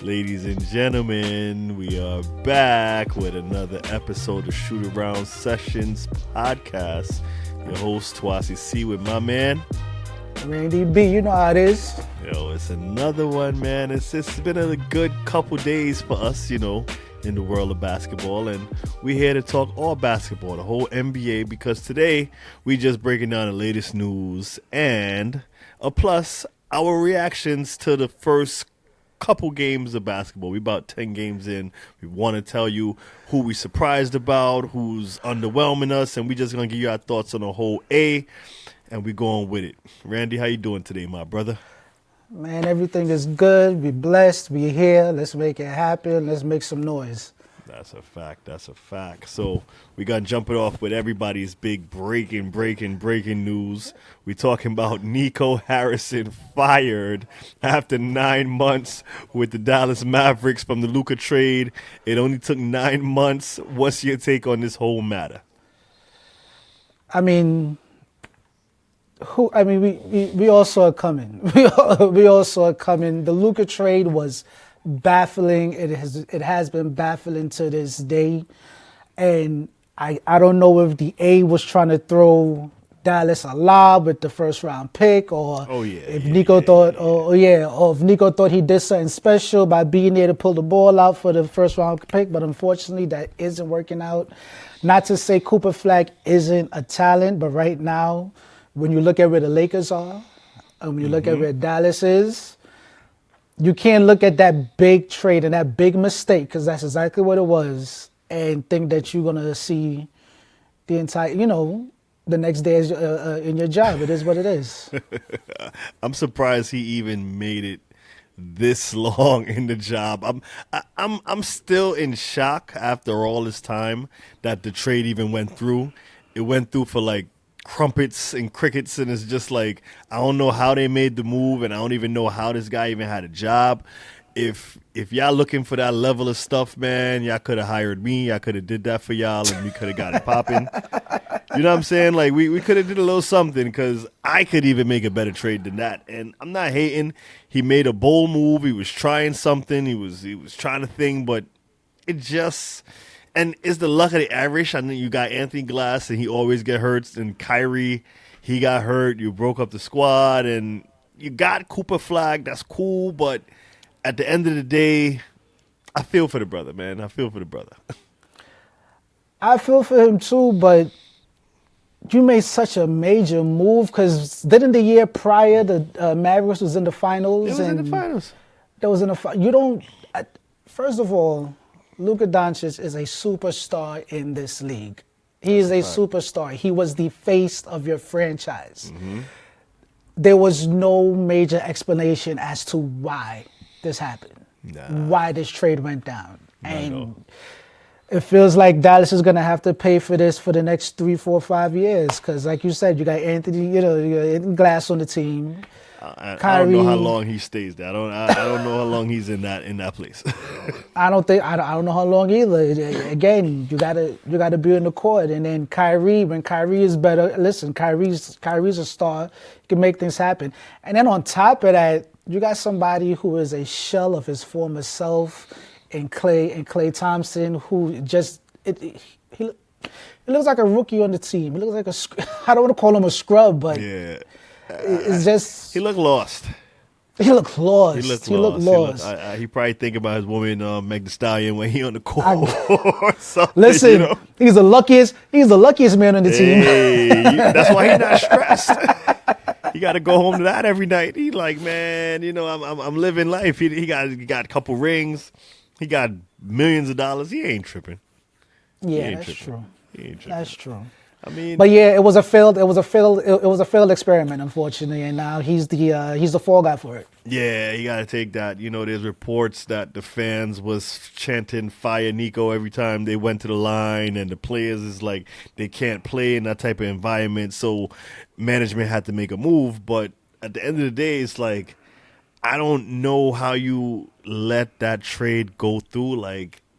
Ladies and gentlemen, we are back with another episode of Shootaround Sessions podcast. Your host, Tawasi C, with my man, Randy B, you know how it is. Yo, it's another one, man. It's been a good couple days for us, in the world of basketball. And we're here to talk all basketball, the whole NBA, because today we just breaking down the latest news and plus our reactions to the first couple games of basketball. We about 10 games in. We want to tell you who we surprised about, who's underwhelming us, and we just going to give you our thoughts on the whole A, and we going with it. Randy, how you doing today, my brother? Man, everything is good. We blessed. We here. Let's make it happen. Let's make some noise. That's a fact. That's a fact. So we got to jump it off with everybody's big breaking news. We're talking about Nico Harrison fired after 9 months with the Dallas Mavericks from the Luka trade. It only took 9 months. What's your take on this whole matter? We all saw it coming. We all saw it coming. The Luka trade was baffling. It has been baffling to this day. And I don't know if the A was trying to throw Dallas a lob with the first round pick, or if Nico thought he did something special by being there to pull the ball out for the first round pick. But unfortunately, that isn't working out. Not to say Cooper Flag isn't a talent, but right now, when you look at where the Lakers are, and when you look at where Dallas is, you can't look at that big trade and that big mistake, because that's exactly what it was, and think that you're going to see the entire, the next day in your job. It is what it is. I'm surprised he even made it this long in the job. I'm still in shock after all this time that the trade even went through. It went through for like crumpets and crickets, and it's just like, I don't know how they made the move, and I don't even know how this guy even had a job. If y'all looking for that level of stuff, man, y'all could have hired me. I could have did that for y'all, and we could have got it popping. You know what I'm saying? Like, we could have did a little something, because I could even make a better trade than that. And I'm not hating. He made a bold move. He was trying something. He was trying to think, but it just... And it's the luck of the Irish. I mean, you got Anthony Glass, and he always get hurt. And Kyrie, he got hurt. You broke up the squad, and you got Cooper Flag. That's cool, but at the end of the day, I feel for the brother, man. I feel for the brother. I feel for him too, but you made such a major move, because didn't the year prior the Mavericks was in the finals? It was in the finals. That was in the you don't. First of all, Luka Doncic is a superstar in this league. He is a superstar. He was the face of your franchise. Mm-hmm. There was no major explanation as to why this happened, why this trade went down. And it feels like Dallas is going to have to pay for this for the next 3, 4, 5 years. Because like you said, you got Anthony, you got Glass on the team. I don't know how long he stays there. I don't know how long he's in that place. I don't know how long either. Again, you gotta be in the court, and then Kyrie, when Kyrie is better, listen, Kyrie's a star. He can make things happen. And then on top of that, you got somebody who is a shell of his former self, in Klay Thompson, who just he looks like a rookie on the team. He looks like I don't want to call him a scrub, but yeah. It's just... He looked lost. He looked lost. He probably think about his woman, Meg Thee Stallion, when he on the court or something. Listen, he's the luckiest man on the team. That's why he's not stressed. He got to go home to that every night. He like, man, I'm living life. He got a couple rings. He got millions of dollars. He ain't tripping. Yeah, that's true. He ain't tripping. That's true. But yeah, it was a failed experiment, unfortunately, and now he's the fall guy for it. Yeah, you got to take that. There's reports that the fans was chanting "Fire Nico" every time they went to the line, and the players is like they can't play in that type of environment, so management had to make a move. But at the end of the day, it's like, I don't know how you let that trade go through,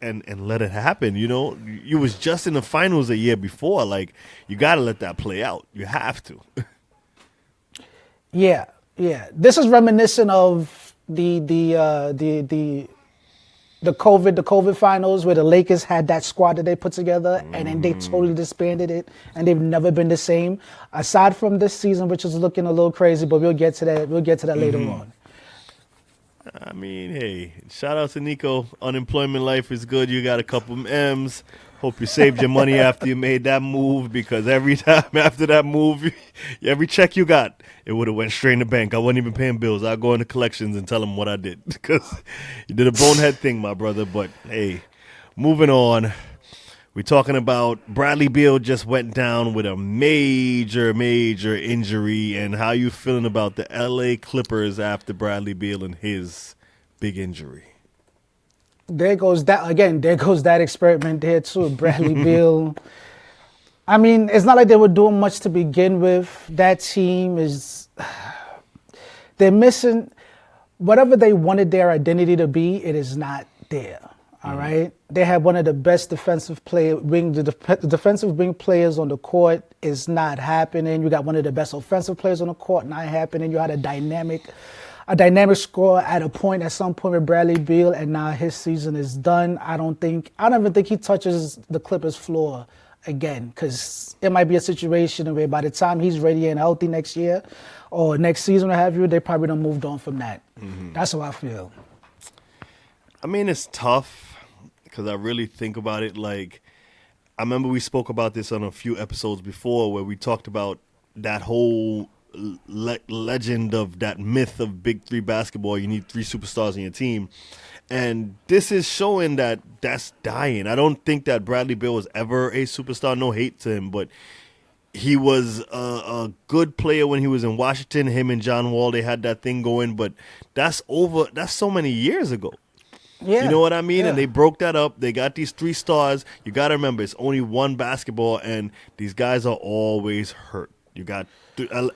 and let it happen. You was just in the finals a year before. Like, you got to let that play out. You have to. Yeah. This is reminiscent of the the COVID finals where the Lakers had that squad that they put together and then they totally disbanded it and they've never been the same. Aside from this season, which is looking a little crazy, but we'll get to that. We'll get to that later on. I mean, hey, shout out to Nico. Unemployment life is good. You got a couple M's. Hope you saved your money after you made that move, because every time after that move, every check you got, it would have went straight in the bank. I wasn't even paying bills. I'd go into collections and tell them what I did, because you did a bonehead thing, my brother. But, hey, moving on. We're talking about Bradley Beal just went down with a major injury, and how you feeling about the L.A. Clippers after Bradley Beal and his big injury? There goes that again. There goes that experiment there too. Bradley Beal. I mean, it's not like they were doing much to begin with. That team is. They're missing whatever they wanted their identity to be. It is not there. All right. They had one of the best defensive defensive wing players on the court. Is not happening. You got one of the best offensive players on the court. Not happening. You had a dynamic scorer at some point with Bradley Beal, and now his season is done. I don't even think he touches the Clippers floor again, because it might be a situation where by the time he's ready and healthy next year or next season, what have you, they probably done moved on from that. That's how I feel. I mean, it's tough because I really think about it. Like, I remember we spoke about this on a few episodes before where we talked about that whole legend of that myth of Big Three basketball. You need three superstars in your team. And this is showing that that's dying. I don't think that Bradley Beal was ever a superstar. No hate to him, but he was a good player when he was in Washington. Him and John Wall, they had that thing going, but that's over. That's so many years ago. Yeah. You know what I mean? Yeah. And they broke that up. They got these three stars. You got to remember, it's only one basketball, and these guys are always hurt. You got,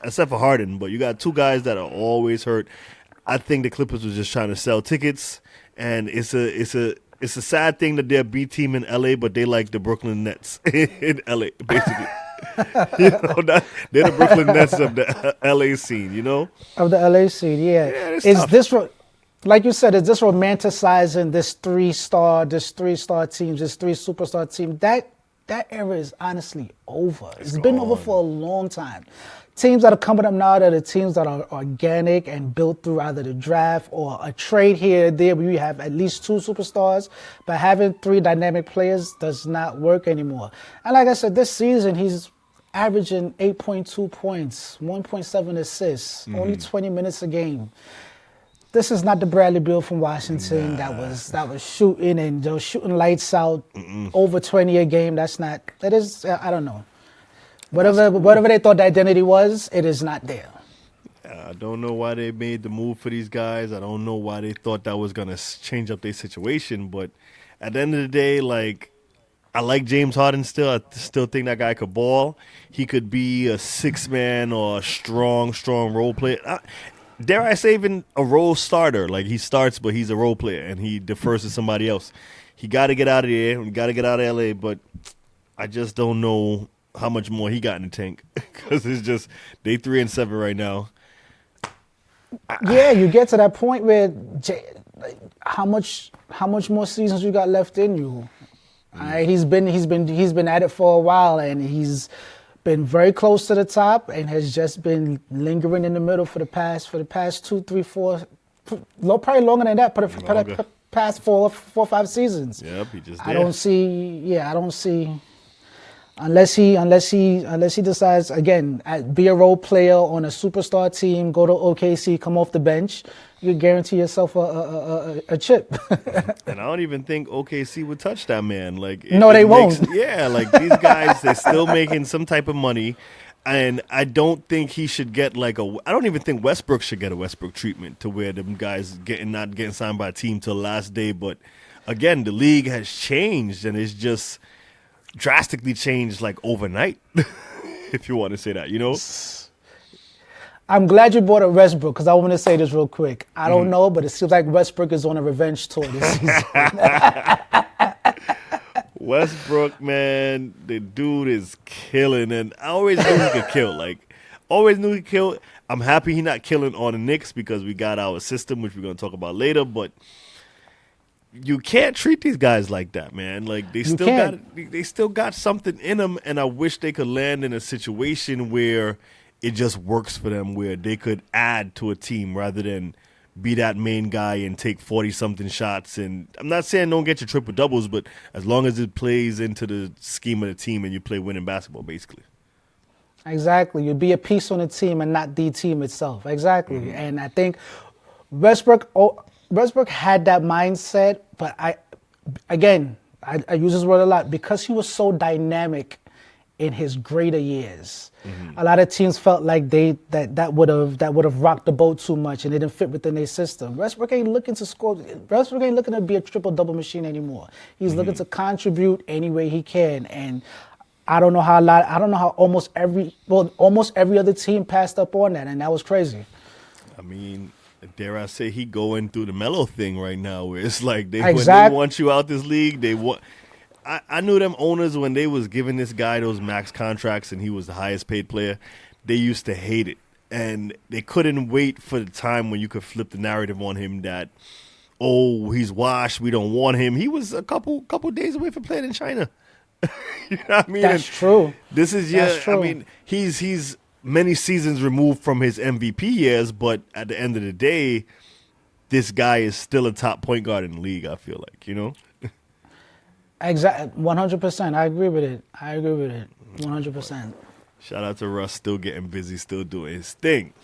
except for Harden, but you got two guys that are always hurt. I think the Clippers was just trying to sell tickets, and it's a sad thing that they're B team in LA, but they like the Brooklyn Nets in LA, basically. They're the Brooklyn Nets of the LA scene, you know? Of the LA scene, yeah. Is this like you said, is this romanticizing this three-star team, this three superstar team? That era is honestly over. It's been over for a long time. Teams that are coming up now are the teams that are organic and built through either the draft or a trade here or there where you have at least two superstars. But having three dynamic players does not work anymore. And like I said, this season he's averaging 8.2 points, 1.7 assists, only 20 minutes a game. This is not the Bradley Beal from Washington that was shooting and shooting lights out over 20 a game. That is, I don't know. Whatever they thought the identity was, it is not there. I don't know why they made the move for these guys. I don't know why they thought that was going to change up their situation. But at the end of the day, like, I like James Harden still. I still think that guy could ball. He could be a six-man or a strong role player. Dare I say even a role starter. Like, he starts, but he's a role player, and he defers to somebody else. He got to get out of there. He got to get out of L.A., but I just don't know how much more he got in the tank, because it's just they 3-7 right now. Yeah, you get to that point where how much more seasons you got left in you? He's been at it for a while, and he's been very close to the top, and has just been lingering in the middle for the past 2, 3, 4, probably longer than that. For the past 4 or 5 seasons. Yep, he just. I don't see. Unless he decides again, be a role player on a superstar team, go to OKC, come off the bench, you guarantee yourself a chip. And I don't even think OKC would touch that man. Like, they won't. Like these guys, they're still making some type of money, and I don't think he should get I don't even think Westbrook should get a Westbrook treatment to where them guys not getting signed by a team till the last day. But again, the league has changed, and it's just drastically changed like overnight, if you want to say that, you know? I'm glad you brought up Westbrook, because I want to say this real quick. I don't know, but it seems like Westbrook is on a revenge tour this season. Westbrook, man, the dude is killing, and I always knew he could kill. Like, always knew he could kill. I'm happy he's not killing on the Knicks, because we got our system, which we're going to talk about later, but you can't treat these guys like that, man. Like You can't. they still got something in them, and I wish they could land in a situation where it just works for them, where they could add to a team rather than be that main guy and take 40 something shots. And I'm not saying don't get your triple doubles, but as long as it plays into the scheme of the team and you play winning basketball, basically. Exactly. You'd be a piece on the team and not the team itself. Exactly. And I think Westbrook Westbrook had that mindset, but I use this word a lot because he was so dynamic in his greater years. A lot of teams felt like that would have rocked the boat too much and it didn't fit within their system. Westbrook ain't looking to score. Westbrook ain't looking to be a triple double machine anymore. He's looking to contribute any way he can. And I don't know how almost every other team passed up on that, and that was crazy. I mean, dare I say he going through the Melo thing right now, where it's like when they want you out this league, they want. I knew them owners when they was giving this guy those max contracts and he was the highest paid player, they used to hate it. And they couldn't wait for the time when you could flip the narrative on him that, oh, he's washed, we don't want him. He was a couple days away from playing in China. You know what I mean? That's true. This is I mean, he's many seasons removed from his MVP years, but at the end of the day, this guy is still a top point guard in the league, I feel like, you know? Exactly, 100%. I agree with it. 100%. Shout out to Russ, still getting busy, still doing his thing.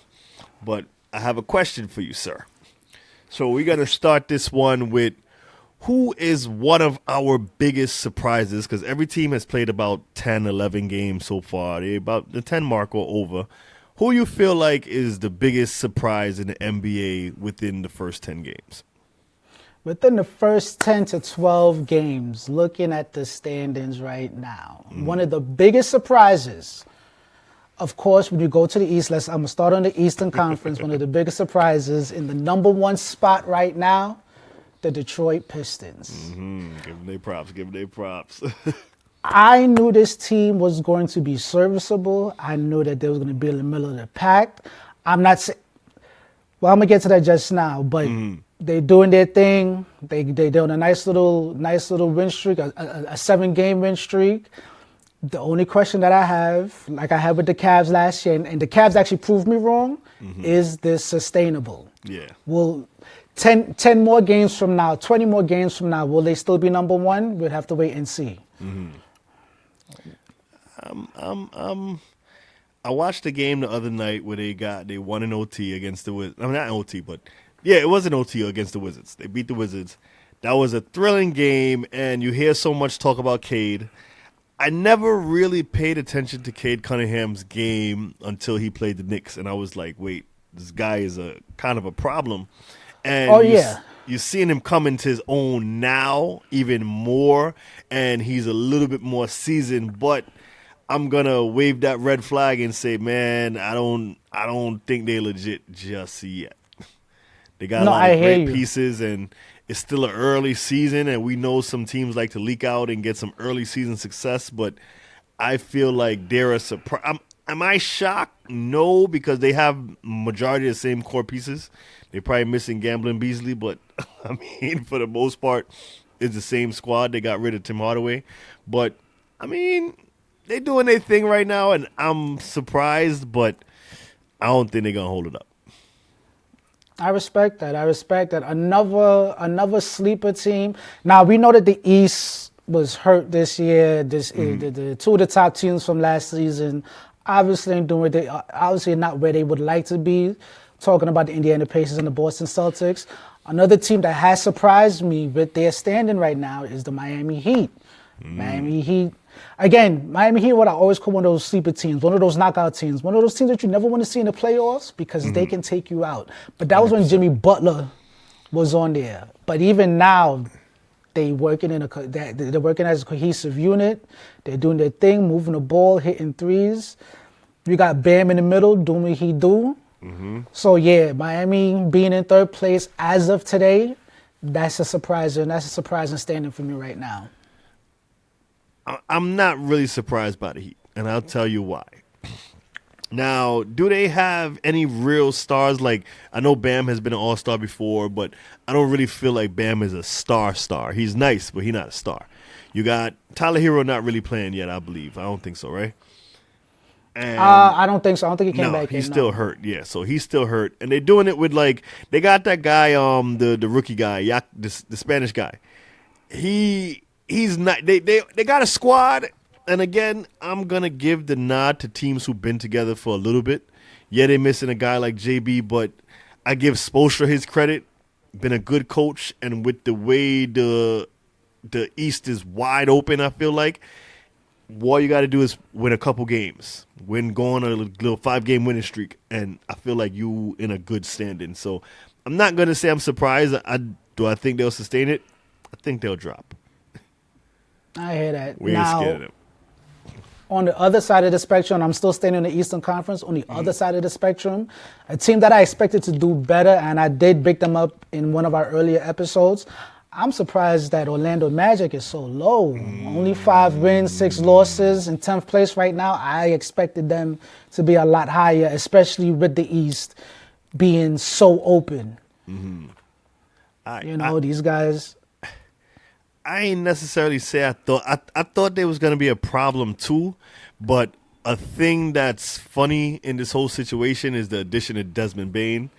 But I have a question for you, sir. So we're going to start this one with who is one of our biggest surprises? Because every team has played about 10, 11 games so far. They're about the 10 mark or over. Who you feel like is the biggest surprise in the NBA within the first 10 games? Within the first 10 to 12 games, looking at the standings right now, one of the biggest surprises, of course, when you go to the East, I'm going to start on the Eastern Conference, one of the biggest surprises in the number one spot right now, the Detroit Pistons. Give them their props. I knew this team was going to be serviceable. I knew that they was going to be in the middle of the pack. I'm not saying, well, I'm going to get to that just now, but they're doing their thing. They're on a nice little win streak, a 7-game win streak. The only question that I have, like I had with the Cavs last year, and the Cavs actually proved me wrong, is this sustainable? Yeah. Will 10 more games from now, 20 more games from now, will they still be number one? We'll have to wait and see. I watched the game the other night where they won an OT against the Wizards. I mean, not OT, but yeah, it was an OT against the Wizards. They beat the Wizards. That was a thrilling game, and you hear so much talk about Cade. I never really paid attention to Cade Cunningham's game until he played the Knicks, and I was like, wait, this guy is a kind of a problem. And you're seeing him come into his own now even more, and he's a little bit more seasoned, but I'm gonna wave that red flag and say, man, I don't think they're legit just yet. They got a lot of great pieces, and it's still an early season, and we know some teams like to leak out and get some early season success, but I feel like they're a surprise. Am I shocked? No, because they have majority of the same core pieces. They're probably missing Gamblin' Beasley, but I mean, for the most part, it's the same squad. They got rid of Tim Hardaway. But, I mean, they're doing their thing right now, and I'm surprised, but I don't think they're going to hold it up. I respect that. Another sleeper team. Now, we know that the East was hurt this year. The two of the top teams from last season obviously not where they would like to be. Talking about the Indiana Pacers and the Boston Celtics. Another team that has surprised me with their standing right now is the Miami Heat. Miami Heat. Again, Miami Heat, what I always call one of those sleeper teams, one of those knockout teams, one of those teams that you never want to see in the playoffs because they can take you out. But that was when Jimmy Butler was on there. But even now, they're working as a cohesive unit. They're doing their thing, moving the ball, hitting threes. You got Bam in the middle doing what he do. So, yeah, Miami being in third place as of today, that's a surprising standing for me right now. I'm not really surprised by the Heat, and I'll tell you why. Now, do they have any real stars? Like, I know Bam has been an all-star before, but I don't really feel like Bam is a star. He's nice, but he's not a star. You got Tyler Hero not really playing yet, I believe. I don't think so, right? And I don't think so. I don't think he came no, back he's yet. still No. hurt. Yeah, so he's still hurt, and they're doing it with like they got that guy, the rookie guy, the Spanish guy. He's not. They got a squad, and again, I'm gonna give the nod to teams who've been together for a little bit. Yeah, they're missing a guy like JB, but I give Spoelstra his credit. Been a good coach, and with the way the East is wide open, I feel like all you got to do is win a couple games, go on a little 5-game winning streak, and I feel like you in a good standing. So I'm not gonna say I'm surprised. I think they'll sustain it? I think they'll drop. I hear that. We ain't scared of them. On the other side of the spectrum, I'm still staying in the Eastern Conference. On the Mm-hmm. other side of the spectrum, a team that I expected to do better, and I did pick them up in one of our earlier episodes. I'm surprised that Orlando Magic is so low. Only 5 wins, 6 losses, in 10th place right now. I expected them to be a lot higher, especially with the East being so open. These guys. I ain't necessarily say I thought there was gonna be a problem too, but a thing that's funny in this whole situation is the addition of Desmond Bain.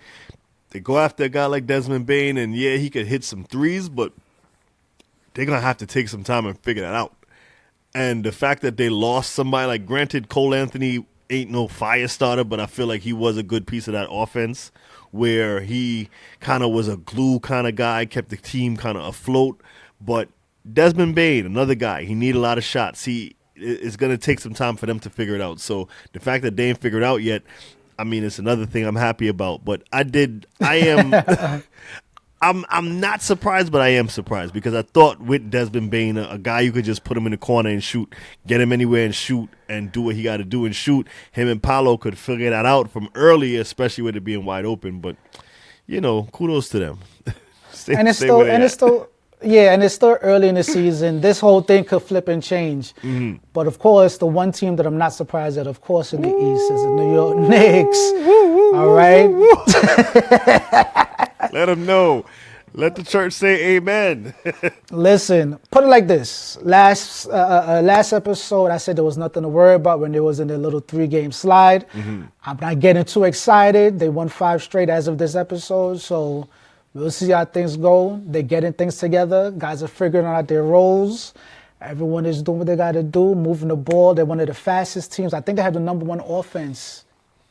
They go after a guy like Desmond Bain, and yeah, he could hit some threes, but they're gonna have to take some time and figure that out. And the fact that they lost somebody like, granted, Cole Anthony ain't no fire starter, but I feel like he was a good piece of that offense where he kind of was a glue kind of guy, kept the team kind of afloat. But Desmond Bain, another guy, he need a lot of shots. It's going to take some time for them to figure it out. So the fact that they ain't figured it out yet, I mean, it's another thing I'm happy about. But I am, I'm not surprised, but I am surprised because I thought with Desmond Bain, a guy you could just put him in the corner and shoot, get him anywhere and shoot and do what he got to do and shoot. Him and Paolo could figure that out from early, especially with it being wide open. But, kudos to them. And it's still early in the season. This whole thing could flip and change. Mm-hmm. But of course, the one team that I'm not surprised at, of course, in the East is the New York Knicks. All right. Let them know. Let the church say amen. Listen, put it like this. Last episode, I said there was nothing to worry about when they was in their little 3-game slide. Mm-hmm. I'm not getting too excited. They won 5 straight as of this episode, so we'll see how things go. They're getting things together. Guys are figuring out their roles. Everyone is doing what they got to do, moving the ball. They're one of the fastest teams. I think they have the number 1 offense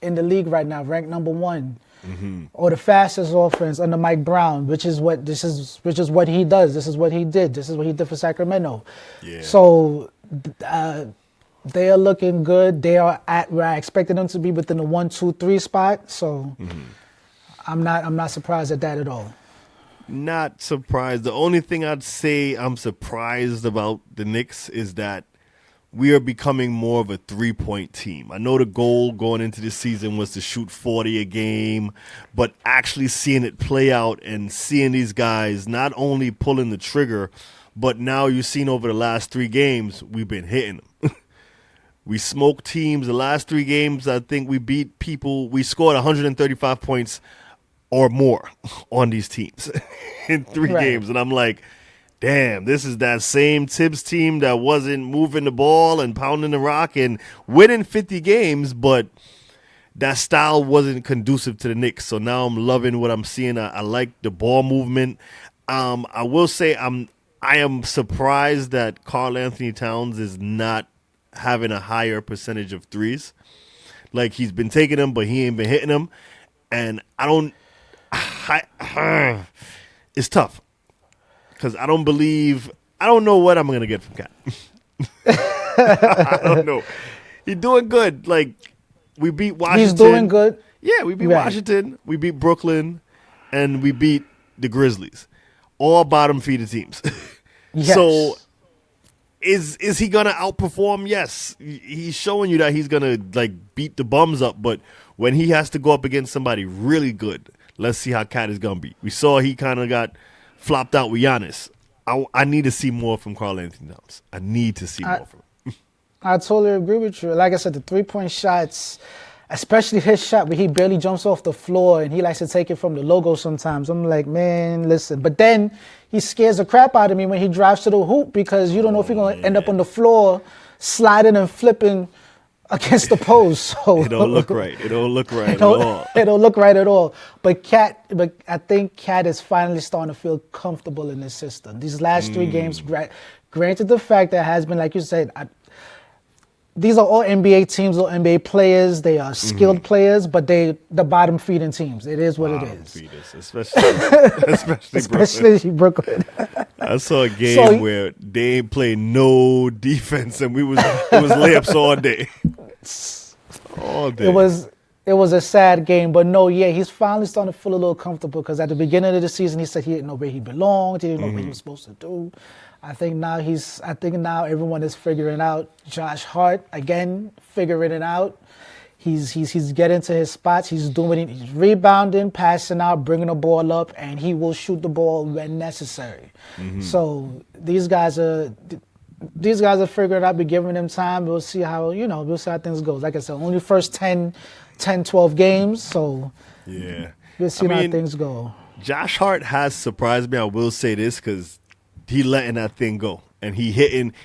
in the league right now, ranked number 1. Mm-hmm. Or the fastest offense under Mike Brown, which is what he does. This is what he did. This is what he did for Sacramento. Yeah. So they are looking good. They are at where I expected them to be, within the 1, 2, 3 spot. So I'm not surprised at that at all. Not surprised. The only thing I'd say I'm surprised about the Knicks is that we are becoming more of a 3-point team. I know the goal going into this season was to shoot 40 a game, but actually seeing it play out and seeing these guys not only pulling the trigger, but now you've seen over the last 3 games, we've been hitting them. We smoked teams. The last 3 games, I think we beat people. We scored 135 points or more on these teams in 3 games. And I'm like, damn, this is that same Tibbs team that wasn't moving the ball and pounding the rock and winning 50 games, but that style wasn't conducive to the Knicks. So now I'm loving what I'm seeing. I like the ball movement. I will say I am surprised that Karl Anthony Towns is not having a higher percentage of threes. Like, he's been taking them, but he ain't been hitting them. And it's tough. Because I don't know what I'm going to get from Cat. I don't know. He's doing good. Like, we beat Washington. He's doing good. Yeah, we beat Washington. We beat Brooklyn. And we beat the Grizzlies. All bottom feeder teams. Yes. So, is he going to outperform? Yes. He's showing you that he's going to, like, beat the bums up. But when he has to go up against somebody really good, let's see how Cat is going to be. We saw he kind of got flopped out with Giannis. I need to see more from Karl Anthony Towns. I need to see more from him. I totally agree with you. Like I said, the 3-point shots, Especially his shot where he barely jumps off the floor and he likes to take it from the logo sometimes. I'm like, man, listen. But then he scares the crap out of me when he drives to the hoop because you don't know if he's going to end up on the floor sliding and flipping against the post. So It don't look right. It don't look right it at all. it don't look right at all. But I think Cat is finally starting to feel comfortable in this system. These last 3 games, granted the fact that it has been, like you said, these are all NBA teams or NBA players. They are skilled players, but the bottom feeding teams. It is what it is. Fetus, especially Especially Brooklyn. I saw a game where they ain't played no defense, and it was layups all day. All day. It was a sad game, but no, yeah, he's finally starting to feel a little comfortable because at the beginning of the season he said he didn't know where he belonged, he didn't know what he was supposed to do. I think now everyone is figuring out. Josh Hart again figuring it out. He's getting to his spots. He's doing it. He's rebounding, passing out, bringing the ball up, and he will shoot the ball when necessary. So these guys are figuring it out. Be giving them time. We'll see how things go. Like I said, only first 10, 12 games. So yeah, we'll see how things go. Josh Hart has surprised me. I will say this because he letting that thing go, and he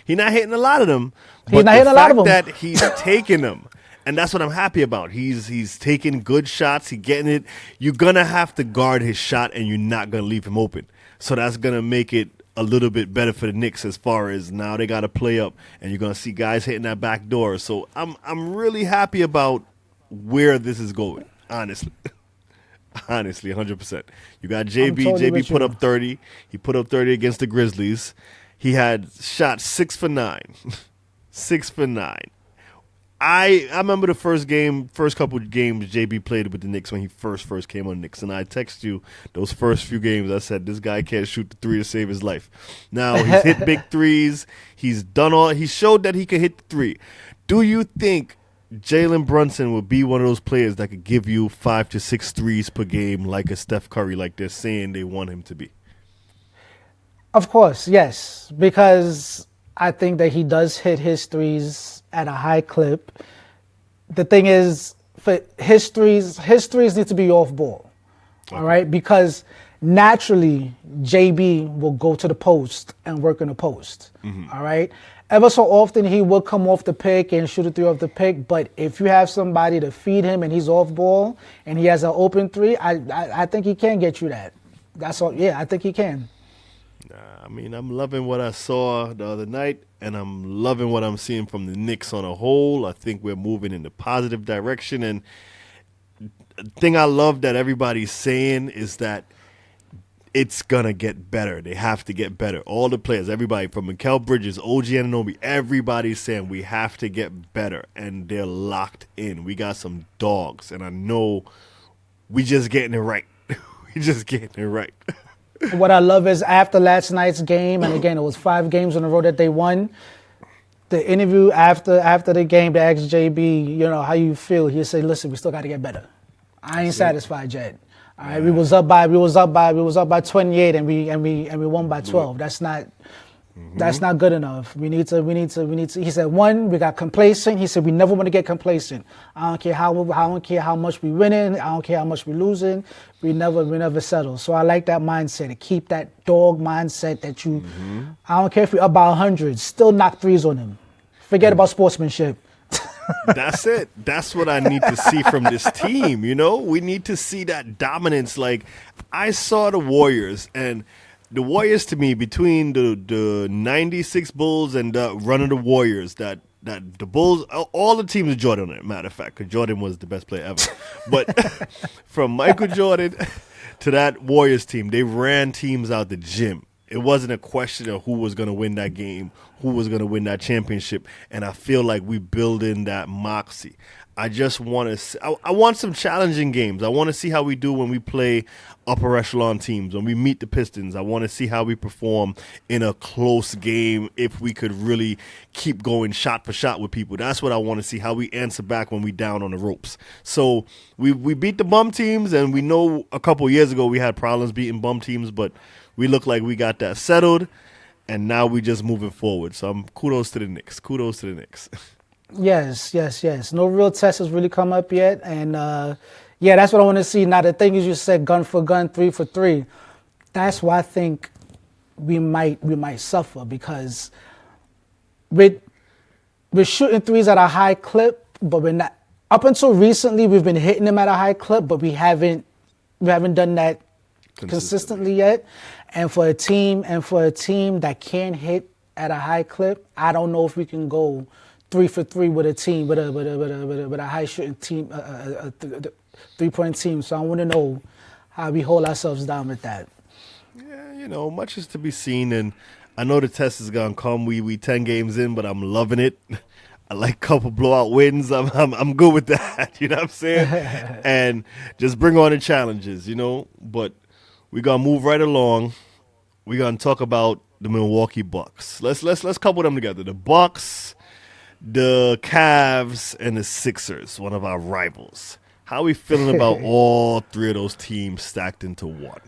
not hitting a lot of them. But the fact that he's taking them, and that's what I'm happy about. He's taking good shots. He's getting it. You're gonna have to guard his shot, and you're not gonna leave him open. So that's gonna make it a little bit better for the Knicks as far as now they got to play up, and you're gonna see guys hitting that back door. So I'm really happy about where this is going. Honestly. Honestly, 100%. You got JB. Totally JB put up 30. He put up 30 against the Grizzlies. He had shot 6 for 9. 6 for 9. I remember the first couple of games JB played with the Knicks when he first came on the Knicks, and I texted you those first few games. I said this guy can't shoot the 3 to save his life. Now he's hit big threes. He showed that he could hit the 3. Do you think Jalen Brunson will be one of those players that could give you 5 to 6 threes per game like a Steph Curry, like they're saying they want him to be? Of course, yes, because I think that he does hit his threes at a high clip. The thing is, for his threes need to be off ball, all right? Because naturally, JB will go to the post and work in the post, all right? Ever so often, he will come off the pick and shoot a 3 off the pick. But if you have somebody to feed him and he's off ball and he has an open 3, I think he can get you that. That's all. Yeah, I think he can. I'm loving what I saw the other night, and I'm loving what I'm seeing from the Knicks on a whole. I think we're moving in the positive direction. And the thing I love that everybody's saying is that it's going to get better. They have to get better. All the players, everybody from Mikal Bridges, OG Anunoby, everybody's saying we have to get better, and they're locked in. We got some dogs, and I know we just getting it right. We just getting it right. What I love is after last night's game, and again, it was 5 games in a row that they won, the interview after the game, they asked JB, how you feel. He said, listen, we still got to get better. I ain't satisfied yet. All right, we was up by 28 and we won by 12. That's not good enough. We need to. He said, one, we got complacent. He said we never want to get complacent. I don't care how much we winning. I don't care how much we losing. We never settle. So I like that mindset. To keep that dog mindset that you. I don't care if we up by 100. Still knock threes on him. Forget about sportsmanship. That's it. That's what I need to see from this team. We need to see that dominance. Like I saw the Warriors, and the Warriors to me, between the 96 Bulls and the run of the Warriors, that the Bulls, all the teams of Jordan, matter of fact, because Jordan was the best player ever. But from Michael Jordan to that Warriors team, they ran teams out the gym. It wasn't a question of who was going to win that game, who was going to win that championship, and I feel like we build in that moxie. I just want to. I want some challenging games. I want to see how we do when we play upper echelon teams, when we meet the Pistons. I want to see how we perform in a close game. If we could really keep going shot for shot with people, that's what I want to see. How we answer back when we down on the ropes. So we beat the bum teams, and we know a couple years ago we had problems beating bum teams, but we look like we got that settled, and now we just moving forward. So kudos to the Knicks. Kudos to the Knicks. Yes, yes, yes. No real test has really come up yet, and yeah, that's what I want to see. Now the thing is, you said gun for gun, 3 for 3. That's why I think we might suffer because with we're shooting threes at a high clip, but we're not. Up until recently, we've been hitting them at a high clip, but we haven't done that consistently yet. And for a team that can hit at a high clip, I don't know if we can go 3 for 3 with a team with a high shooting team, 3-point team. So I want to know how we hold ourselves down with that. Yeah, much is to be seen, and I know the test is gonna come. We 10 games in, but I'm loving it. I like a couple blowout wins. I'm good with that. You know what I'm saying? And just bring on the challenges. But we gonna move right along. We gonna talk about the Milwaukee Bucks. Let's couple them together. The Bucks, the Cavs, and the Sixers. One of our rivals. How we feeling about all three of those teams stacked into one?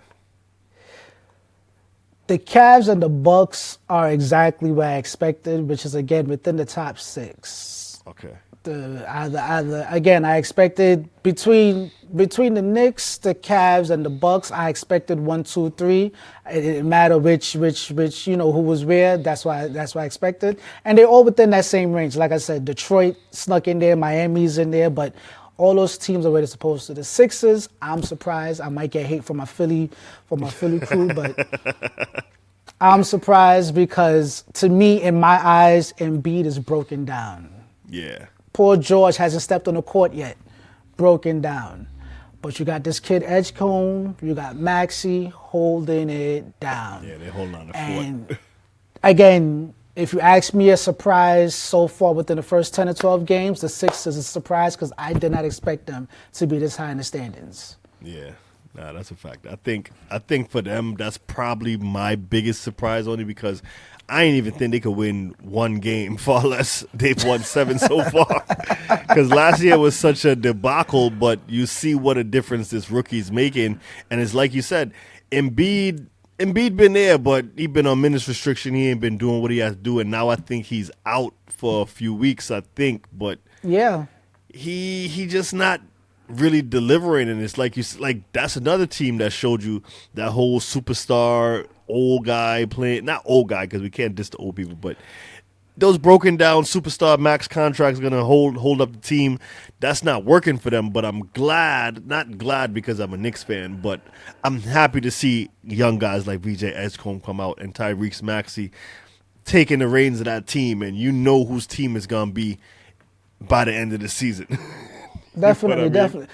The Cavs and the Bucks are exactly what I expected, which is again within the top 6. Okay. Again, I expected between the Knicks, the Cavs, and the Bucks. I expected 1, 2, 3. It didn't matter which who was where. That's why I expected, and they're all within that same range. Like I said, Detroit snuck in there, Miami's in there, but all those teams are where they're supposed to. The Sixers, I'm surprised. I might get hate from my Philly crew, but I'm surprised because to me, in my eyes, Embiid is broken down. Yeah. Poor George hasn't stepped on the court yet. Broken down. But you got this kid Edgecombe, you got Maxey holding it down. Yeah, they're holding on the And fort. again, if you ask me a surprise so far within the first 10 or 12 games, the Sixers is a surprise because I did not expect them to be this high in the standings. Yeah. Nah, that's a fact. I think for them, that's probably my biggest surprise, only because I ain't even think they could win one game, far less they've won 7 so far. Because last year was such a debacle, but you see what a difference this rookie's making. And it's like you said, Embiid been there, but he been on minutes restriction. He ain't been doing what he has to do, and now I think he's out for a few weeks, I think. But Yeah. he just not really delivering, and it's like that's another team that showed you that whole superstar old guy playing, not old guy because we can't diss the old people, but those broken down superstar max contracts gonna hold up the team. That's not working for them, but I'm not glad because I'm a Knicks fan, but I'm happy to see young guys like VJ Edgecombe come out and Tyrese Maxey taking the reins of that team, and whose team is gonna be by the end of the season. Definitely, I mean? definitely.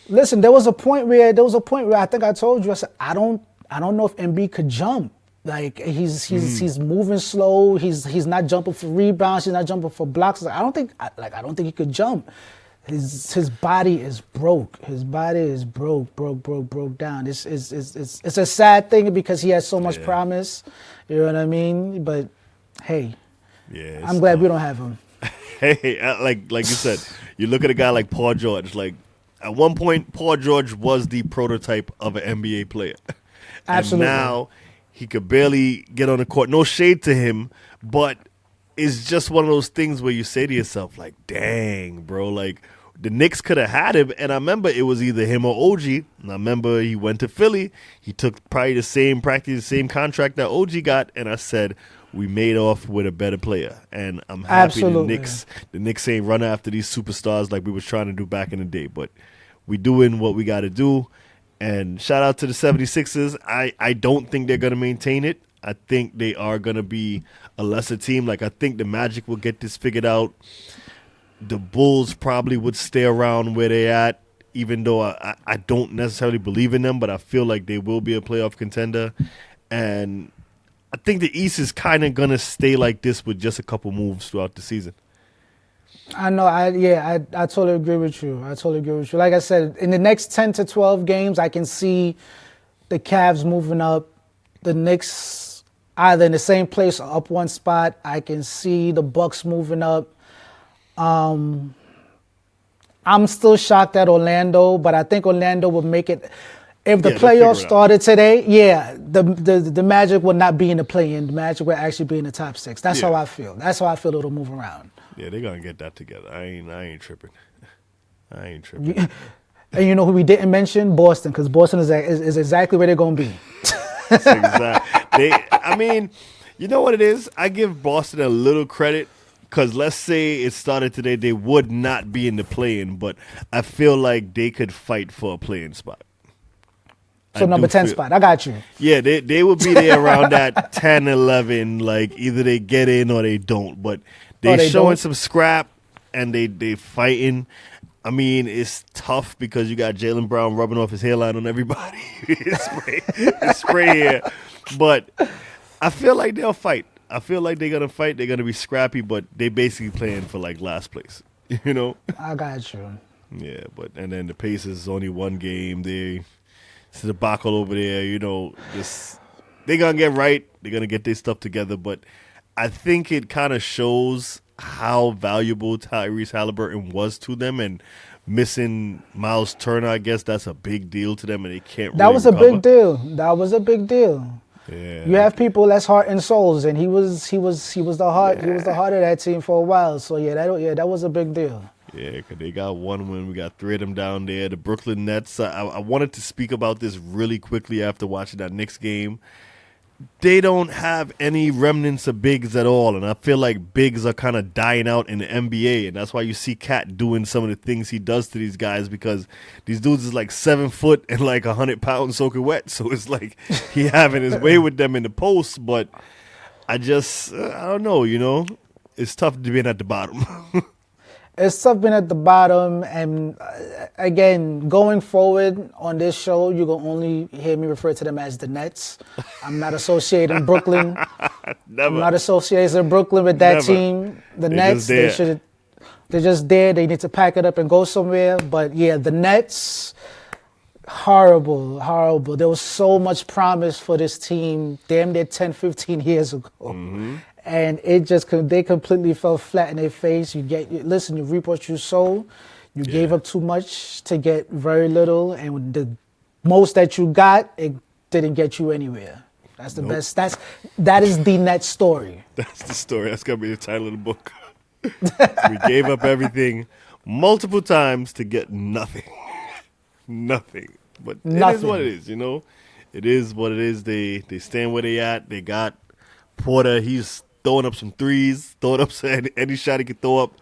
Listen, there was a point where I think I told you, I said I don't know if Embiid could jump. Like he's moving slow. He's not jumping for rebounds. He's not jumping for blocks. I don't think he could jump. His body is broke. His body is broke down. It's a sad thing because he has so much promise. You know what I mean? But hey, Yeah, I'm glad we don't have him. Hey, like you said, you look at a guy like Paul George. Like at one point, Paul George was the prototype of an NBA player, Absolutely. and now he could barely get on the court. No shade to him, but it's just one of those things where you say to yourself, like, "Dang, bro!" Like the Knicks could have had him, and I remember it was either him or OG. And I remember he went to Philly. He took probably the same contract that OG got, and I said, we made off with a better player, and I'm happy Absolutely. the Knicks ain't running after these superstars like we was trying to do back in the day, but we doing what we got to do. And shout out to the 76ers. I don't think they're going to maintain it. I think they are going to be a lesser team. Like I think the Magic will get this figured out. The Bulls probably would stay around where they're at, even though I don't necessarily believe in them, but I feel like they will be a playoff contender. And I think the East is kind of going to stay like this with just a couple moves throughout the season. I know. I totally agree with you. Like I said, in the next 10 to 12 games, I can see the Cavs moving up, the Knicks either in the same place or up one spot. I can see the Bucks moving up. I'm still shocked at Orlando, but I think Orlando will make it. If the playoffs started today, the Magic would not be in the play-in. The Magic would actually be in the top 6. That's how I feel. That's how I feel it'll move around. Yeah, they're gonna get that together. I ain't tripping. I ain't tripping. And you know who we didn't mention? Boston, because Boston is exactly where they're going to be. That's exact. I mean, you know what it is? I give Boston a little credit because let's say it started today, they would not be in the play-in, but I feel like they could fight for a play-in spot. So I number do 10 feel- spot. I got you. Yeah, they would be there around that 10, 11. Like either they get in or they don't. But they they showing don't? some scrap and they fighting. I mean, it's tough because you got Jaylen Brown rubbing off his hairline on everybody. his spray here. But I feel like they'll fight. I feel like they're gonna fight. They're gonna be scrappy, but they basically playing for like last place. You know? I got you. Yeah, but and then the Pacers is only one game. It's a debacle over there. You know, they're gonna get right. They're gonna get their stuff together. But I think it kind of shows how valuable Tyrese Halliburton was to them, and missing Miles Turner, I guess that's a big deal to them, and they can't. That really was a recover. big deal. That was a big deal. Yeah, You have people that's heart and souls, and he was the heart. He was the heart of that team for a while. So that was a big deal. Yeah, because they got one win. We got three of them down there. The Brooklyn Nets. I wanted to speak about this really quickly after watching that Knicks game. They don't have any remnants of bigs at all, and I feel like bigs are kind of dying out in the NBA, and that's why you see Cat doing some of the things he does to these guys, because these dudes is like 7 foot and like 100 pounds soaking wet, so it's like he having his way with them in the post, but I don't know, you know, it's tough to be at the bottom. It's something at the bottom, and again, going forward on this show, you're going to only hear me refer to them as the Nets. I'm not associating Brooklyn. Never. I'm not associating Brooklyn with that Never. team. The Nets, just there. they're just there. They need to pack it up and go somewhere. But yeah, the Nets, horrible. There was so much promise for this team damn near 10, 15 years ago. Mm-hmm. And they completely fell flat in their face. You reap what you sow. You gave up too much to get very little, and the most that you got, it didn't get you anywhere. That's the best. That is the net story. That's the story. That's going to be the title of the book. We gave up everything multiple times to get nothing. Nothing. But it is what it is, you know? It is what it is. They stand where they at. They got Porter. He's throwing up some threes, throwing up any shot he could throw up.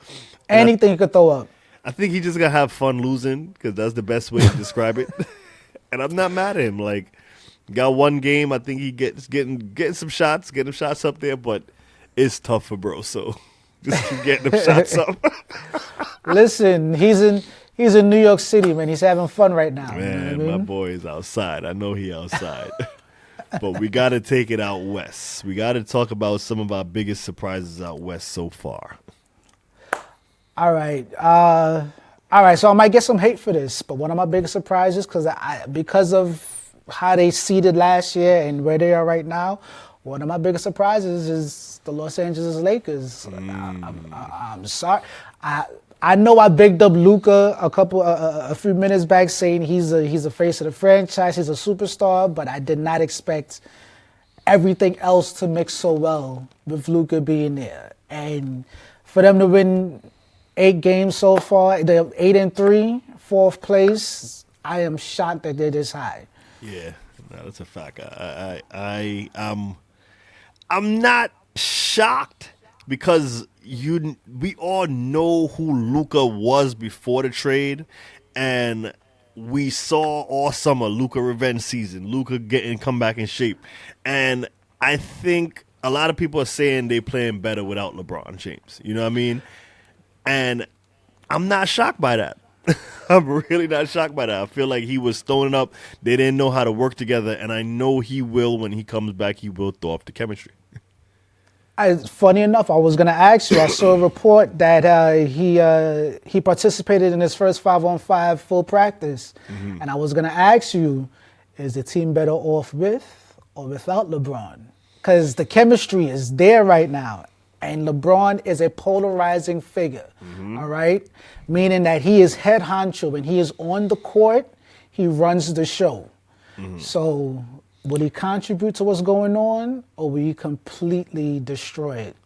Anything you could throw up. I think he just going to have fun losing, because that's the best way to describe it. And I'm not mad at him. Like, got one game. I think he getting some shots, getting shots up there, but it's tough for bro. So just keep getting them shots up. Listen, he's in New York City, man. He's having fun right now. Man, you know what I mean? my boy is outside. I know he outside. But we got to take it out west. We got to talk about some of our biggest surprises out west so far. All right. So I might get some hate for this, but one of my biggest surprises, because of how they seeded last year and where they are right now, one of my biggest surprises is the Los Angeles Lakers. I'm sorry. I know I bigged up Luka a few minutes back, saying he's a face of the franchise, he's a superstar, but I did not expect everything else to mix so well with Luka being there. And for them to win 8 games so far, they're 8-3, 4th place. I am shocked that they're this high. Yeah, no, that's a fact. I'm not shocked, because we all know who Luka was before the trade, and we saw all summer Luka revenge season, Luka come back in shape, and I think a lot of people are saying they playing better without LeBron James. You know what I mean? And I'm not shocked by that. I'm really not shocked by that. I feel like he was throwing it up. They didn't know how to work together, and I know he will, when he comes back, he will throw off the chemistry. Funny enough, I was going to ask you. I saw a report that he participated in his first 5-on-5 full practice. Mm-hmm. And I was going to ask you, is the team better off with or without LeBron? Because the chemistry is there right now. And LeBron is a polarizing figure, all right? Meaning that he is head honcho. When he is on the court, he runs the show. Mm-hmm. So will he contribute to what's going on, or will he completely destroy it?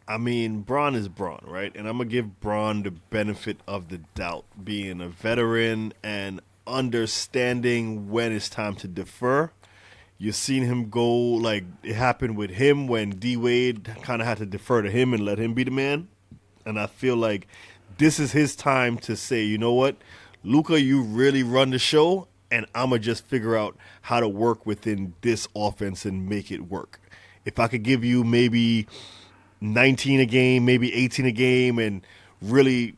I mean, Braun is Braun, right? And I'm gonna give Braun the benefit of the doubt, being a veteran and understanding when it's time to defer. You've seen him go like it happened with him when D Wade kind of had to defer to him and let him be the man. And I feel like this is his time to say, you know what, Luca, you really run the show, and I'ma just figure out how to work within this offense and make it work. If I could give you maybe 19 a game, maybe 18 a game, and really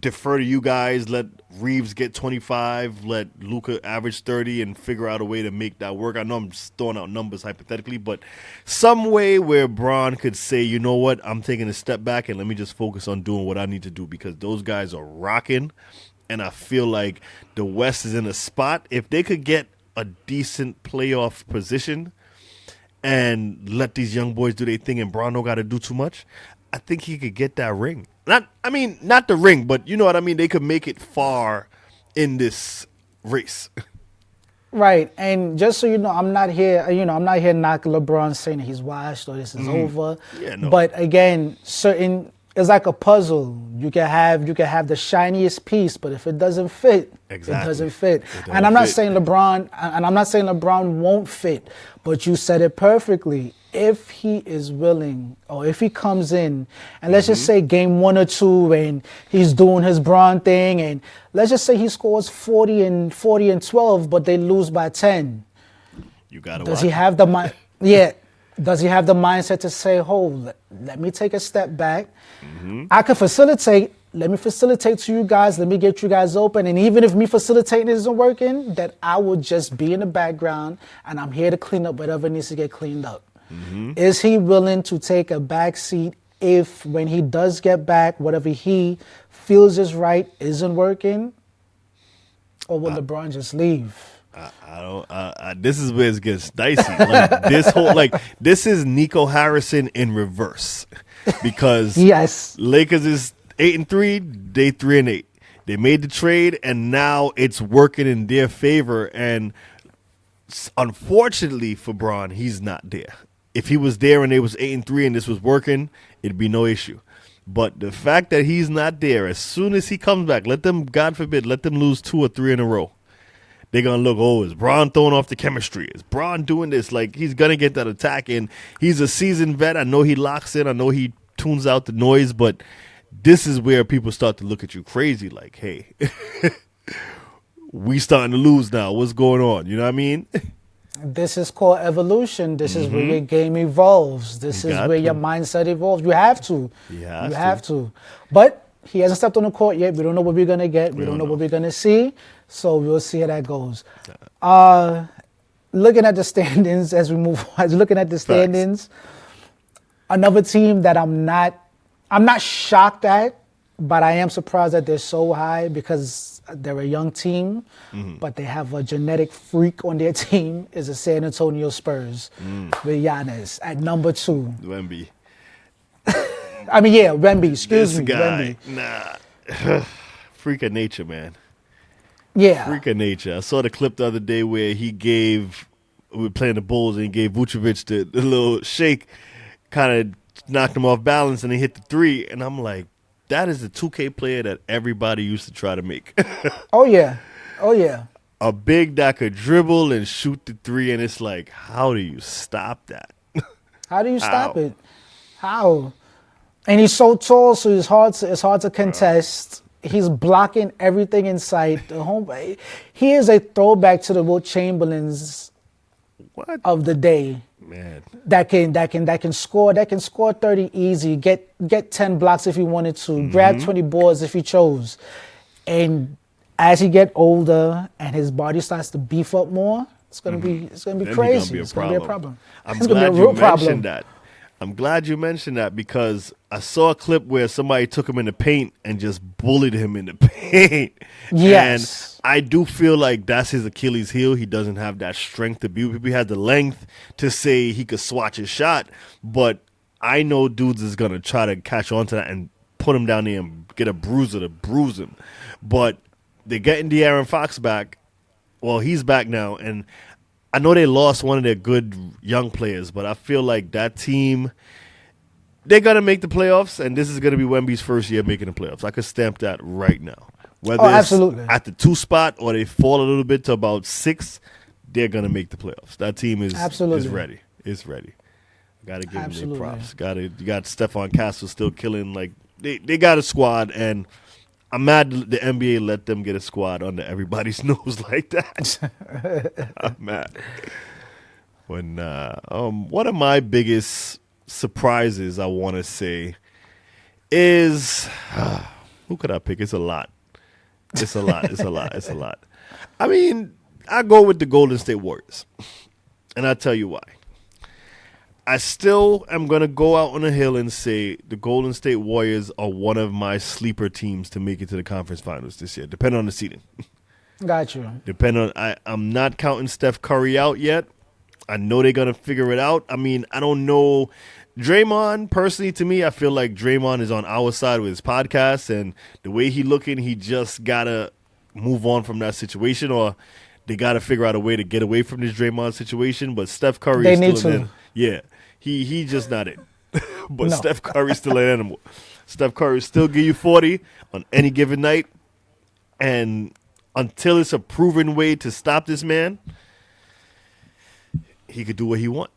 defer to you guys. Let Reeves get 25. Let Luca average 30, and figure out a way to make that work. I know I'm just throwing out numbers hypothetically, but some way where Braun could say, you know what, I'm taking a step back and let me just focus on doing what I need to do because those guys are rocking, and I feel like the West is in a spot. If they could get a decent playoff position and let these young boys do their thing and Braun don't got to do too much, I think he could get that ring. Not the ring, but you know what I mean? They could make it far in this race. Right, and just so you know, I'm not here. I'm not here knocking LeBron saying that he's washed or this is over. Yeah, no. But again, certain it's like a puzzle. You can have the shiniest piece, but if it doesn't fit, Exactly. it doesn't fit. It And I'm not fit. saying LeBron won't fit, but you said it perfectly. If he is willing, or if he comes in, and let's just say game 1 or 2, and he's doing his Braun thing, and let's just say he scores 40 and 12, but they lose by 10. You got to Does watch. he have the mind? Yeah. Does he have the mindset to say, "Oh, let me take a step back. I can facilitate. Let me facilitate to you guys. Let me get you guys open. And even if me facilitating isn't working, that I will just be in the background, and I'm here to clean up whatever needs to get cleaned up." Is he willing to take a back seat if, when he does get back, whatever he feels is right isn't working, or will LeBron just leave? I don't. This is where it gets dicey. This is Nico Harrison in reverse, because Yes. Lakers is 8-3, they 3-8. They made the trade, and now it's working in their favor. And unfortunately for Braun, he's not there. If he was there and they was 8-3 and this was working, it'd be no issue. But the fact that he's not there, as soon as he comes back, God forbid, let them lose 2 or 3 in a row. They're going to look, oh, is Braun throwing off the chemistry? Is Braun doing this? Like, he's going to get that attack. And he's a seasoned vet. I know he locks in. I know he tunes out the noise. But this is where people start to look at you crazy. Like, hey, we starting to lose now. What's going on? You know what I mean? This is called evolution. This is where your game evolves. This is got where to. your mindset evolves. You have to. You You have have to. But he hasn't stepped on the court yet. We don't know what we're going to get. We don't know what we're going to see. So we'll see how that goes. Looking at the standings as we move on, looking at the standings, another team that I'm not shocked at, but I am surprised that they're so high because they're a young team, but they have a genetic freak on their team, is the San Antonio Spurs with Giannis at number 2. Wemby. Wemby, excuse This me, guy, Wemby. freak of nature, man. Yeah. Freak of nature. I saw the clip the other day where we were playing the Bulls, and he gave Vucevic the little shake, kind of knocked him off balance, and he hit the 3. And I'm like, that is the 2K player that everybody used to try to make. Oh, yeah. Oh, yeah. A big that could dribble and shoot the 3, and it's like, how do you stop that? How do you stop How? it? How? And he's so tall, so it's hard to contest. He's blocking everything in sight. He is a throwback to the Will Chamberlains What? of the day. Man. That can score 30 easy, get 10 blocks if he wanted to, grab 20 boards if he chose. And as he get older and his body starts to beef up more, it's gonna be Then crazy. It's gonna be a problem. It's I'm gonna be a glad real you problem. mentioned that. I'm glad you mentioned that because I saw a clip where somebody took him in the paint and just bullied him in the paint. Yes. And I do feel like that's his Achilles heel. He doesn't have that strength to beat people. He has the length to say he could swatch his shot, but I know dudes is going to try to catch on to that and put him down there and get a bruiser to bruise him. But they're getting De'Aaron Fox back. Well, he's back now, and I know they lost one of their good young players, but I feel like that team, They're going to make the playoffs, and this is going to be Wemby's first year making the playoffs. I could stamp that right now. Whether it's absolutely. at the 2 spot or they fall a little bit to about 6, they're going to make the playoffs. That team is ready. It's ready. Got to give them their props. You got Stephon Castle still killing. Like they got a squad, and I'm mad the NBA let them get a squad under everybody's nose like that. I'm mad. When one of my biggest surprises, I want to say, is who could I pick? It's a lot. It's a lot. I mean, I go with the Golden State Warriors, and I'll tell you why. I still am going to go out on a hill and say the Golden State Warriors are one of my sleeper teams to make it to the conference finals this year, depending on the seeding. Got you. I'm not counting Steph Curry out yet. I know they're going to figure it out. I mean, I don't know. Draymond, personally, to me, I feel like Draymond is on our side with his podcast, and the way he looking, he just got to move on from that situation, or they got to figure out a way to get away from this Draymond situation. But Steph Curry is still in. Yeah, he just not it. But no. Steph Curry's still an animal. Steph Curry still give you 40 on any given night, and until it's a proven way to stop this man, he could do what he want.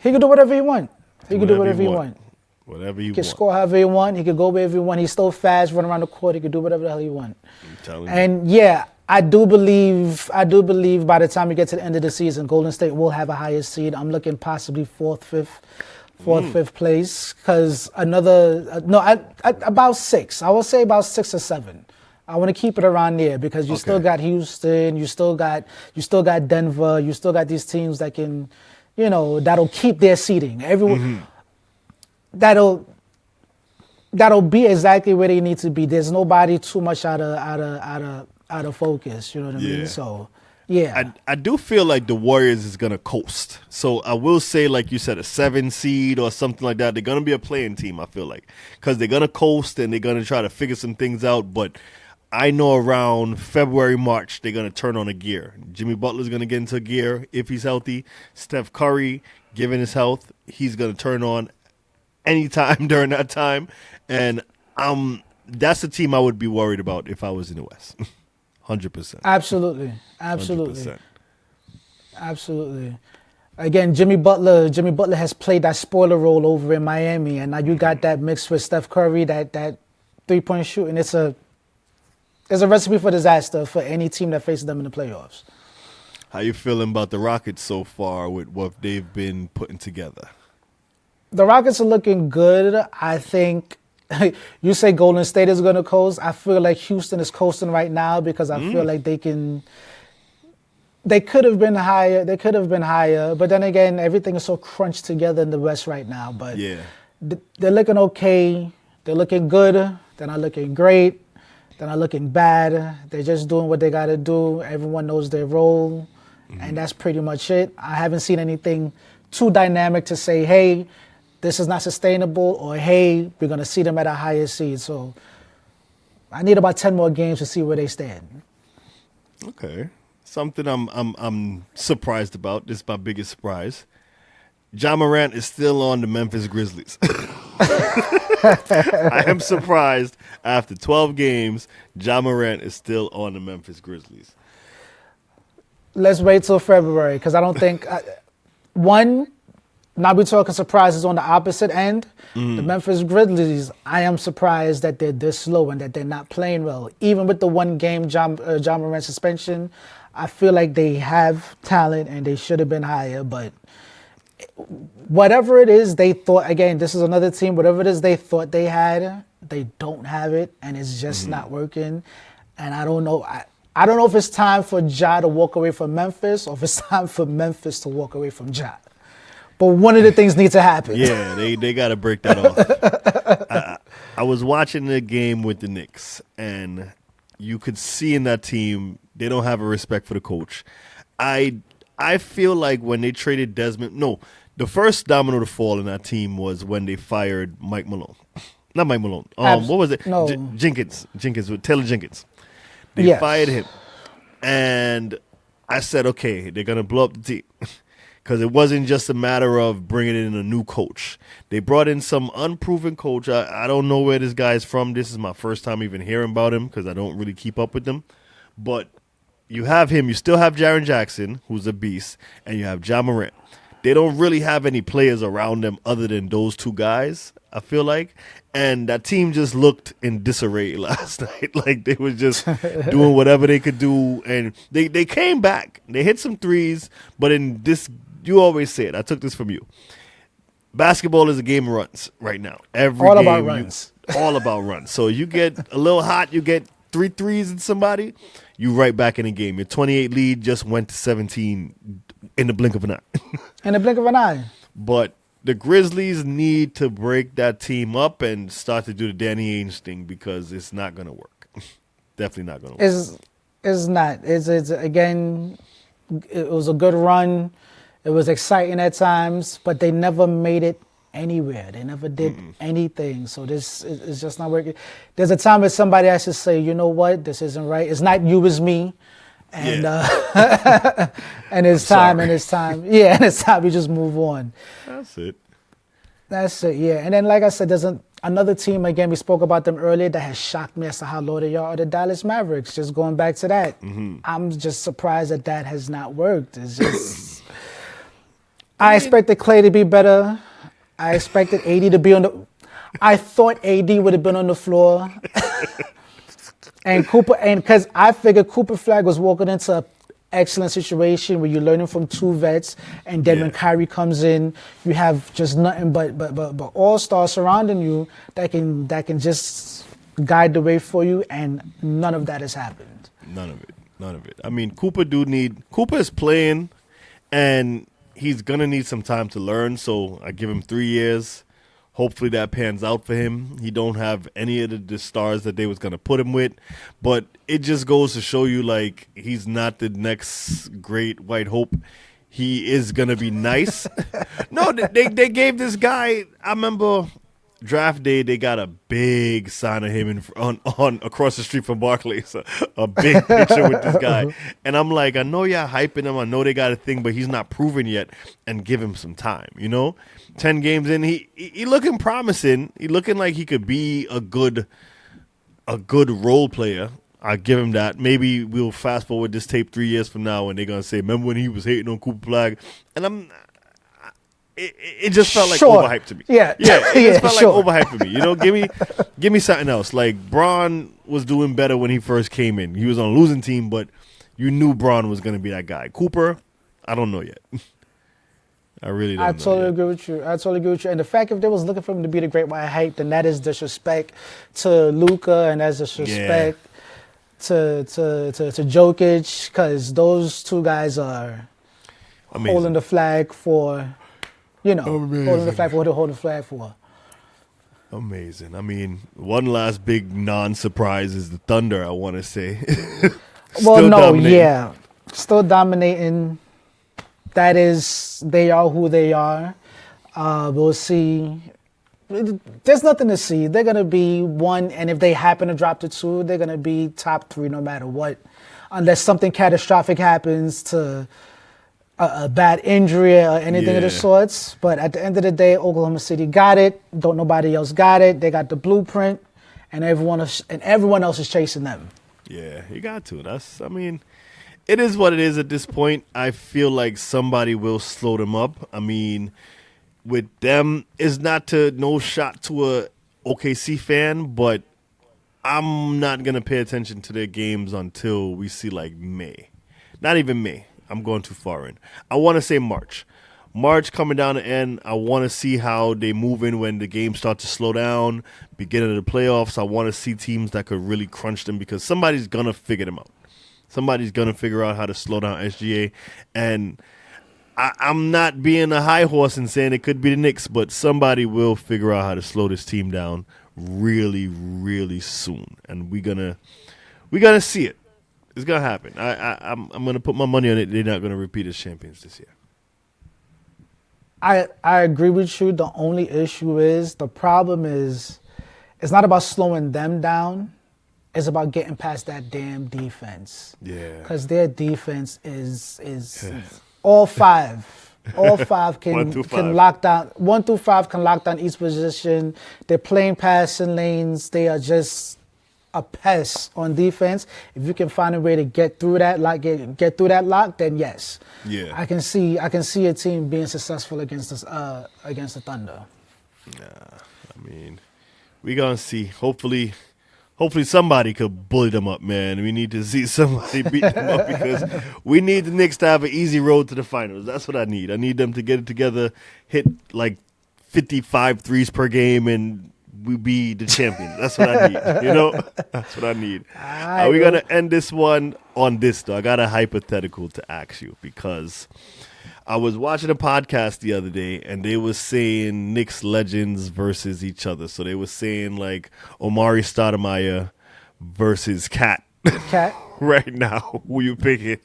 He could do whatever he want. He could do whatever he want. Whatever you want. He could score however he want. He could go wherever he want. He's still fast, run around the court. He could do whatever the hell he want. I'm telling you. And yeah, I do believe by the time we get to the end of the season, Golden State will have a higher seed. I'm looking possibly fourth, fifth place, because about 6. I will say about 6 or 7. I want to keep it around there because you still got Houston, you still got Denver, you still got these teams that can, that'll keep their seeding. That'll be exactly where they need to be. There's nobody too much out of focus. You know what I mean? So, yeah. I do feel like the Warriors is gonna coast. So I will say, like you said, a 7 seed or something like that. They're gonna be a playing team. I feel like because they're gonna coast and they're gonna try to figure some things out, but I know around February, March, they're going to turn on a gear. Jimmy Butler's going to get into a gear if he's healthy. Steph Curry, given his health, he's going to turn on anytime during that time. And that's the team I would be worried about if I was in the West. 100%. Absolutely. 100%. Again, Jimmy Butler has played that spoiler role over in Miami, and now you got that mixed with Steph Curry, that three-point shooting. It's a recipe for disaster for any team that faces them in the playoffs. How you feeling about the Rockets so far with what they've been putting together? The Rockets are looking good. I think you say Golden State is going to coast. I feel like Houston is coasting right now because I feel like they could have been higher. They could have been higher. But then again, everything is so crunched together in the West right now. But yeah, they're looking okay. They're looking good. They're not looking great. They're not looking bad. They're just doing what they got to do. Everyone knows their role, and that's pretty much it. I haven't seen anything too dynamic to say, hey, this is not sustainable, or hey, we're going to see them at a higher seed. So I need about 10 more games to see where they stand. Okay. Something I'm surprised about. This is my biggest surprise. Ja Morant is still on the Memphis Grizzlies. I am surprised after 12 games, Ja Morant is still on the Memphis Grizzlies. Let's wait till February, because I don't think now we're talking surprises on the opposite end. The Memphis Grizzlies, I am surprised that they're this slow and that they're not playing well. Even with the one game Ja Morant suspension, I feel like they have talent and they should have been higher, but whatever it is they thought, again, this is another team, whatever it is they thought they had, they don't have it, and it's just not working. And I don't know. I don't know if it's time for Ja to walk away from Memphis or if it's time for Memphis to walk away from Ja. But one of the things needs to happen. Yeah, they got to break that off. I was watching the game with the Knicks, and you could see in that team, they don't have a respect for the coach. I feel like when they traded the first domino to fall in that team was when they fired Mike Malone. Not Mike Malone. What was it? No. Jenkins, with Taylor Jenkins. They fired him. And I said, okay, they're going to blow up the team. because it wasn't just a matter of bringing in a new coach. They brought in some unproven coach. I don't know where this guy is from. This is my first time even hearing about him because I don't really keep up with them. But you have him. You still have Jaren Jackson, who's a beast, and you have Ja Morant. They don't really have any players around them other than those two guys, I feel like. And that team just looked in disarray last night. Like they was just doing whatever they could do. And they came back. They hit some threes. But in this, you always say it. I took this from you. Basketball is a game of runs right now. Every All game, about runs. all about runs. So you get a little hot, you get 3 threes in somebody, you right back in the game. Your 28 lead just went to 17 in the blink of an eye. In the blink of an eye. But the Grizzlies need to break that team up and start to do the Danny Ainge thing because it's not going to work. Definitely not going to work. It's not. It's again, it was a good run. It was exciting at times, but they never made it anywhere. They never did anything. So this is just not working. There's a time when somebody has to say, you know what, this isn't right. It's not you, it's me. And and it's time, and it's time. Yeah, and it's time we just move on. That's it. That's it, yeah. And then, like I said, there's another team, again, we spoke about them earlier, that has shocked me as to how low they are the Dallas Mavericks. Just going back to that. I'm just surprised that has not worked. It's just... I expected Clay to be better. I expected AD to be on the... I thought AD would have been on the floor. And Cooper, and because I figured Cooper Flag was walking into an excellent situation where you're learning from two vets, and then when Kyrie comes in, you have just nothing but all-stars surrounding you that can just guide the way for you, and none of that has happened. None of it. I mean, Cooper is playing, and he's gonna need some time to learn. So I give him 3 years. Hopefully that pans out for him. He don't have any of the stars that they was going to put him with. But it just goes to show you, like, he's not the next great white hope. He is going to be nice. No, they gave this guy, I remember draft day, they got a big sign of him on across the street from Barclays, a big picture with this guy. And I'm like, I know y'all hyping him. I know they got a thing, but he's not proven yet. And give him some time, 10 games in, he looking promising. He looking like he could be a good role player. I give him that. Maybe we'll fast forward this tape 3 years from now, and they're gonna say, "Remember when he was hating on Cooper Flag?" And it just felt like overhyped to me. Yeah, It just felt like overhyped for me. Give me something else. Like Braun was doing better when he first came in. He was on a losing team, but you knew Braun was gonna be that guy. Cooper, I don't know yet. I really don't know. I totally agree with you. And the fact, if they was looking for him to be the great white hype, then that is disrespect to Luka, and that's disrespect to Jokic, because those two guys are holding the flag for, holding the flag for what they're holding the flag for. Amazing. I mean, one last big non-surprise is the Thunder, I want to say. Still dominating. That is, they are who they are. We'll see. There's nothing to see. They're going to be one, and if they happen to drop to two, they're going to be top three no matter what. Unless something catastrophic happens to a bad injury or anything of the sorts. But at the end of the day, Oklahoma City got it. Don't nobody else got it. They got the blueprint, and everyone else is chasing them. Yeah, you got to. It is what it is at this point. I feel like somebody will slow them up. I mean, with them, it's not no shot to a OKC fan, but I'm not going to pay attention to their games until we see like May. Not even May. I'm going too far in. I want to say March. March coming down the end. I want to see how they move in when the games start to slow down, beginning of the playoffs. I want to see teams that could really crunch them because somebody's going to figure them out. Somebody's going to figure out how to slow down SGA. And I'm not being a high horse and saying it could be the Knicks, but somebody will figure out how to slow this team down really, really soon. And we're gonna see it. It's going to happen. I'm going to put my money on it. They're not going to repeat as champions this year. I agree with you. The only issue is, the problem is, it's not about slowing them down. It's about getting past that damn defense. Yeah. Because their defense is all five All five One through can five. lock down. 1 through 5 can lock down each position. They're playing passing lanes. They are just a pest on defense. If you can find a way to get through that, get through that lock, then yes. Yeah. I can see a team being successful against the Thunder. I mean, we gonna see. Hopefully somebody could bully them up, man. We need to see somebody beat them up because we need the Knicks to have an easy road to the finals. That's what I need. I need them to get it together, hit like 55 threes per game, and we be the champions. That's what I need. That's what I need. We're going to end this one on this, though. I got a hypothetical to ask you because I was watching a podcast the other day, and they were saying Knicks legends versus each other. So they were saying, like, Omari Stoudemire versus Cat. Cat? Right now. Who you picking?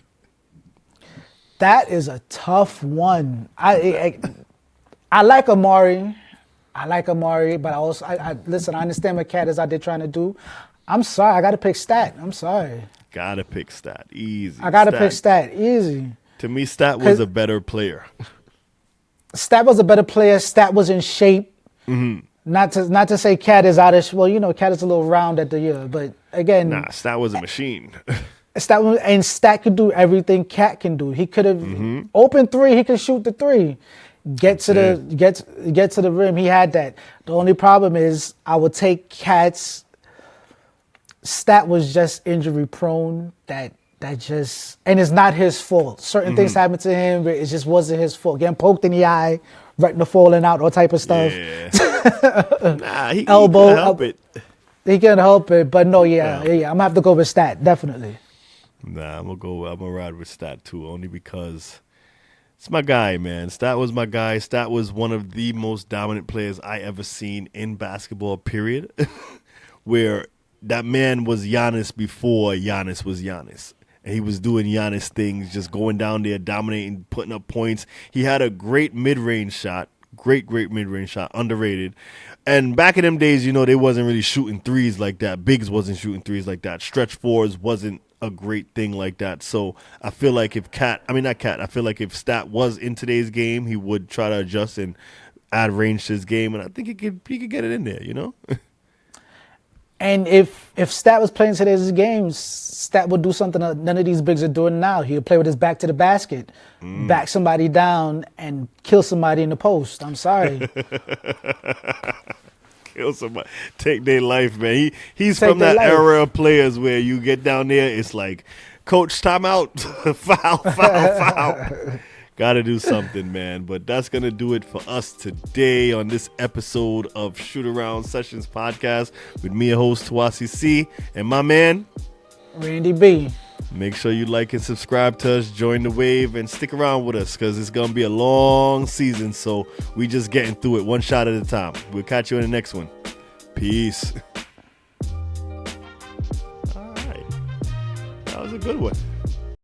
That is a tough one. I like Amari. But I listen, I understand what Cat is out there trying to do. I'm sorry, I got to pick Stat. I'm sorry. Got to pick Stat. Easy. I got to pick Stat. Easy. To me, Stat was a better player. Stat was a better player. Stat was in shape. Mm-hmm. Not to say Cat is out of well, Cat is a little round at the year, but again, nah, Stat was a machine. Stat could do everything Cat can do. He could have open three. He could shoot the three. Get to the rim. He had that. The only problem is I would take Cat's. Stat was just injury prone. That just, and it's not his fault. Certain things happened to him, but it just wasn't his fault. Getting poked in the eye, retina falling out, all type of stuff. Yeah. Nah, he elbow. Can help it. He can help it, but no, I'm gonna have to go with Stat, definitely. Nah, I'm gonna ride with Stat too, only because it's my guy, man. Stat was my guy. Stat was one of the most dominant players I ever seen in basketball, period. Where that man was Giannis before Giannis was Giannis. And he was doing Giannis things, just going down there, dominating, putting up points. He had a great mid-range shot. Great mid-range shot, underrated. And back in them days, they wasn't really shooting threes like that. Bigs wasn't shooting threes like that. Stretch fours wasn't a great thing like that. So I feel like if I feel like if Stat was in today's game, he would try to adjust and add range to his game. And I think he could get it in there, And if Stat was playing today's games, Stat would do something that none of these bigs are doing now. He would play with his back to the basket, back somebody down, and kill somebody in the post. I'm sorry. Kill somebody. Take their life, man. He's from that era of players where you get down there, it's like, coach, timeout. Foul. Got to do something, man. But that's going to do it for us today on this episode of Shootaround Sessions Podcast with me, your host, Tawasi C, and my man, Randy B. Make sure you like and subscribe to us, join the wave, and stick around with us because it's going to be a long season. So we just getting through it one shot at a time. We'll catch you in the next one. Peace. All right. That was a good one.